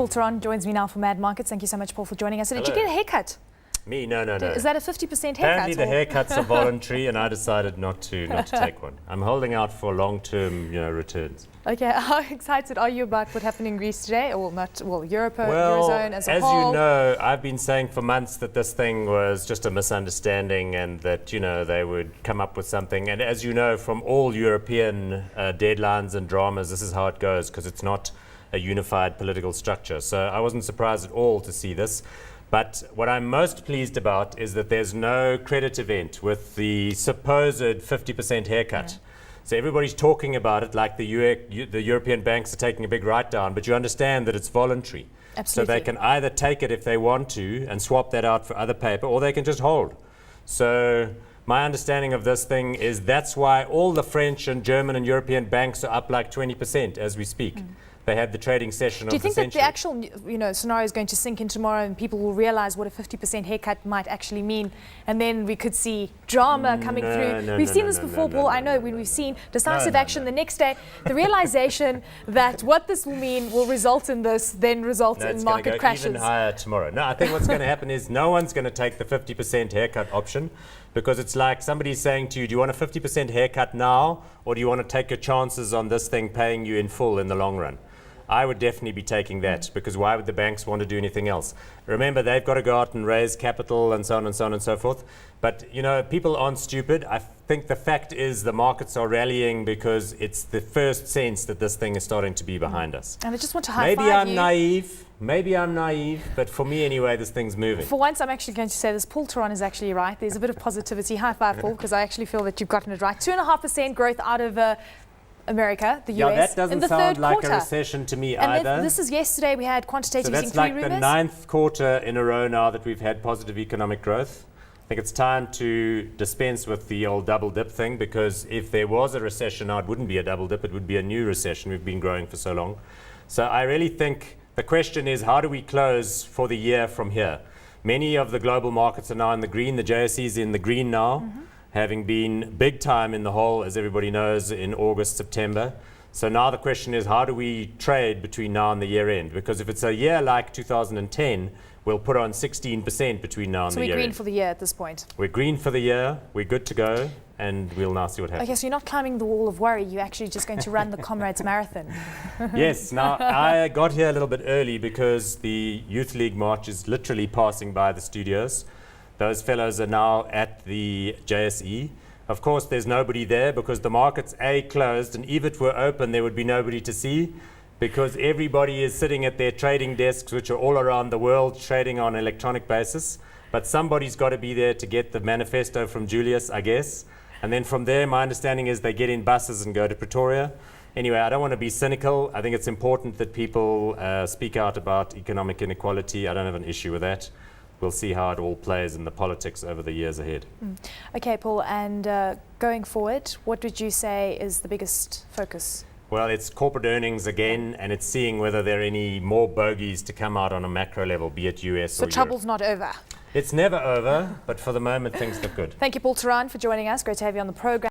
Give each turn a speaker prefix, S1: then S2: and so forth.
S1: Paul Theron joins me now for Mad Markets. Thank you so much, Paul, for joining us. So did you get a haircut?
S2: Me? No.
S1: Is that a 50% haircut?
S2: Apparently the haircuts are voluntary, and I decided not to take one. I'm holding out for long-term, returns.
S1: Okay, how excited are you about what happened in Greece today? Or Europe, Eurozone as a whole?
S2: As you know, I've been saying for months that this thing was just a misunderstanding and that, they would come up with something. And as you know, from all European deadlines and dramas, this is how it goes, because it's not a unified political structure. So I wasn't surprised at all to see this. But what I'm most pleased about is that there's no credit event with the supposed 50% haircut. Yeah. So everybody's talking about it like the European banks are taking a big write-down, but you understand that it's voluntary.
S1: Absolutely.
S2: So they can either take it if they want to and swap that out for other paper, or they can just hold. So my understanding of this thing is that's why all the French and German and European banks are up like 20% as we speak. They had the trading session of the century.
S1: Do you think that the actual scenario is going to sink in tomorrow and people will realize what a 50% haircut might actually mean, and then we could see drama coming through? We've seen this before, Paul. I know when we've seen decisive action the next day, the realization that what this will mean will result in this, then result in market crashes.
S2: Even higher tomorrow. No, I think what's going to happen is no one's going to take the 50% haircut option, because it's like somebody's saying to you, do you want a 50% haircut now, or do you want to take your chances on this thing paying you in full in the long run? I would definitely be taking that, because why would the banks want to do anything else? Remember, they've got to go out and raise capital and so on and so on and so forth. But, people aren't stupid. I think the fact is the markets are rallying because it's the first sense that this thing is starting to be behind us.
S1: And I just want to high-five you.
S2: Maybe I'm naive, but for me anyway, this thing's moving.
S1: For once, I'm actually going to say this. Paul Theron is actually right. There's a bit of positivity. High five, Paul, because I actually feel that you've gotten it right. 2.5% growth out of America, the US,
S2: that doesn't
S1: in the
S2: sound
S1: third
S2: like
S1: quarter.
S2: a recession to me
S1: and
S2: either.
S1: This is yesterday. We had quantitative easing.
S2: So that's like
S1: rumors.
S2: the 9th quarter in a row now that we've had positive economic growth. I think it's time to dispense with the old double dip thing, because if there was a recession now, it wouldn't be a double dip, it would be a new recession. We've been growing for so long. So I really think the question is, how do we close for the year from here? Many of the global markets are now in the green. The JSE is in the green now, having been big time in the hole, as everybody knows, in August, September. So now the question is, how do we trade between now and the year end? Because if it's a year like 2010, we'll put on 16% between now and the year end.
S1: So we're green for the year at this point?
S2: We're green for the year, we're good to go, and we'll now see what happens.
S1: Okay, so you're not climbing the wall of worry, you're actually just going to run the Comrades Marathon.
S2: Yes, now I got here a little bit early because the Youth League March is literally passing by the studios. Those fellows are now at the JSE. Of course, there's nobody there because the market's closed, and if it were open, there would be nobody to see, because everybody is sitting at their trading desks, which are all around the world, trading on an electronic basis. But somebody's got to be there to get the manifesto from Julius, I guess. And then from there, my understanding is they get in buses and go to Pretoria. Anyway, I don't want to be cynical. I think it's important that people speak out about economic inequality. I don't have an issue with that. We'll see how it all plays in the politics over the years ahead.
S1: Okay, Paul, and going forward, what would you say is the biggest focus?
S2: Well, it's corporate earnings again, and it's seeing whether there are any more bogeys to come out on a macro level, be it US or Europe.
S1: So trouble's not over?
S2: It's never over, but for the moment, things look good.
S1: Thank you, Paul Theron, for joining us. Great to have you on the program.